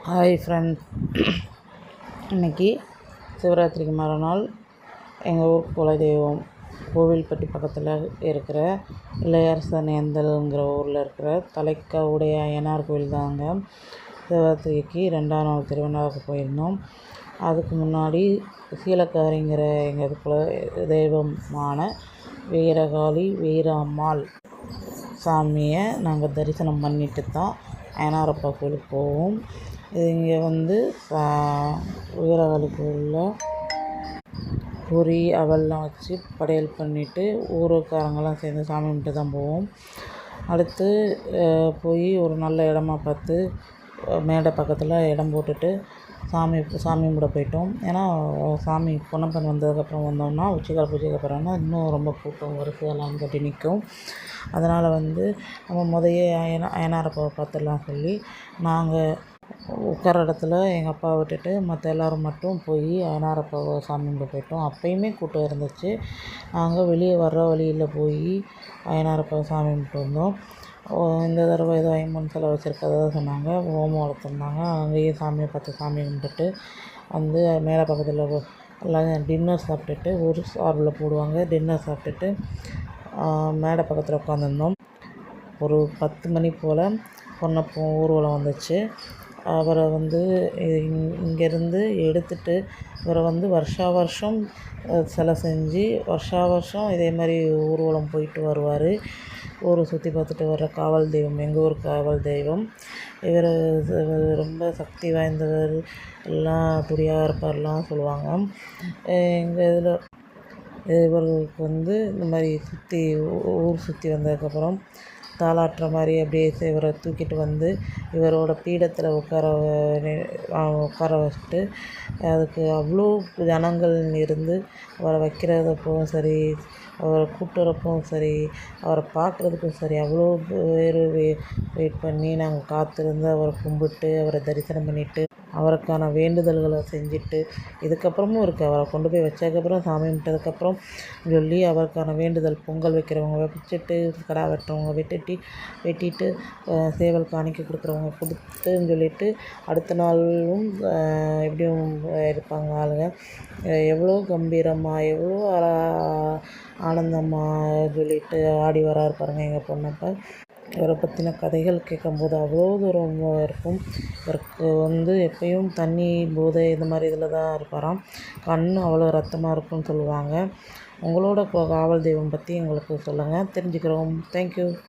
Hi friends, இன்றைக்கி சிவராத்திரிக்கு மறுநாள் எங்கள் ஊர் குலதெய்வம் கோவில்பட்டி பக்கத்தில் இருக்கிற இளையரசனேந்தல்ங்கிற ஊரில் இருக்கிற தலைக்காவுடைய ஐயனார் கோவில் தாங்க. சிவராத்திரிக்கு 2ஆம் நாள் திருவிழாவுக்கு போயிருந்தோம். அதுக்கு முன்னாடி சீலக்காரிங்கிற எங்கள் குல தெய்வமான வீரகாளி வீரம்மாள் சாமியை நாங்கள் தரிசனம் பண்ணிட்டு தான் ஐயனாரப்பா கோவிலுக்கு போவோம். இது இங்கே வீரகாளி கோவிலில் பொரி அவல்லாம் வச்சு படையல் பண்ணிவிட்டு ஊருக்காரங்கெல்லாம் சேர்ந்து சாமி கும்பிட்டு தான் போவோம். அடுத்து போய் ஒரு நல்ல இடமா பார்த்து மேடை பக்கத்தில் இடம் போட்டுட்டு சாமி கும்பிட போயிட்டோம். ஏன்னா சாமி பொன்னப்பன் வந்ததுக்கப்புறம் வந்தோம்னா உச்சிக்கால பூஜைக்கு அப்புறம்னா இன்னும் ரொம்ப கூட்டம் வரிசையெல்லாம் கட்டி நிற்கும். அதனால் நம்ம முதையே ஐயனாரப்பாவை பார்த்துடலாம் சொல்லி நாங்கள் உட்கார இடத்துல எங்கள் அப்பாவை விட்டுட்டு மற்ற எல்லோரும் மட்டும் போய் ஐயனாரப்பாவை சாமி கும்பிட போயிட்டோம். அப்போயுமே கூட்டம் இருந்துச்சு. நாங்கள் வெளியே வர்ற வழியில் போய் ஐயனாரப்பாவை சாமி கும்பிட்டு வந்தோம். இந்த தடவை ஏதோ 50 சிலை வச்சுருக்கதா சொன்னாங்க. ஹோமம் வளர்த்துருந்தாங்க. அங்கேயே சாமியை பார்த்து சாமி கும்பிட்டுட்டு மேலே பக்கத்தில் எல்லாம் டின்னர் சாப்பிட்டுட்டு ஒரு சார்பில் போடுவாங்க. டின்னர் சாப்பிட்டுட்டு மேடை பக்கத்தில் உட்காந்துருந்தோம். ஒரு 10 மணி போல் பொன்னப்போ ஊர்வலம் வந்துச்சு. அவரை இங்கேருந்து எடுத்துகிட்டு இவரை வருஷா வருஷம் சிலை செஞ்சு வருஷா வருஷம் இதே மாதிரி ஊர்வலம் போயிட்டு வருவார். ஊரை சுற்றி பார்த்துட்டு வர்ற காவல் தெய்வம், எங்கள் ஊர் காவல் தெய்வம். இவர் ரொம்ப சக்தி வாய்ந்தவர், எல்லாம் துடியாக இருப்பார்லாம் சொல்லுவாங்க. எங்கள் இதில் இவருக்கு இந்த மாதிரி ஊர் சுற்றி வந்ததுக்கப்புறம் தாலாட்டுற மாதிரி அப்படியே இவரை தூக்கிட்டு இவரோட பீடத்தில் உட்கார வச்சுட்டு அதுக்கு அவ்வளோ ஜனங்கள் இருந்து அவரை வைக்கிறதப்பவும் சரி, அவரை கூப்பிட்டு வரப்பவும் சரி, அவரை பார்க்குறதுக்கும் சரி அவ்வளோ பேர் வெயிட் பண்ணி நாங்கள் காத்திருந்து அவரை கும்பிட்டு அவரை தரிசனம் பண்ணிவிட்டு அவருக்கான வேண்டுதல்களை செஞ்சுட்டு இதுக்கப்புறமும் இருக்குது. அவரை கொண்டு போய் வச்சதுக்கப்புறம் சாமி கும்பிட்டதுக்கப்புறம் சொல்லி அவருக்கான வேண்டுதல் பொங்கல் வைக்கிறவங்க வச்சுட்டு கடா வெட்டுறவங்க வெட்டிட்டு சேவல் காணிக்கை கொடுக்குறவங்க கொடுத்துன்னு சொல்லிவிட்டு அடுத்த நாளும் எப்படியும் இருப்பாங்க ஆளுங்க. எவ்வளோ கம்பீரமாக எவ்வளோ ஆனந்தமாக சொல்லிட்டு ஆடி வராரு பாருங்கள் எங்கள் பொன்னப்ப. இவரை பற்றின கதைகள் கேட்கும்போது அவ்வளோ தூரம் இருக்கும். இவருக்கு எப்பயும் தண்ணி போதை இந்த மாதிரி இதில் தான் இருப்பாராம். கண் அவ்வளோ ரத்தமாக இருக்கும்னு சொல்லுவாங்க. உங்களோட காவல் தெய்வம் பற்றி எங்களுக்கு சொல்லுங்கள், தெரிஞ்சுக்கிறோம். தேங்க்யூ.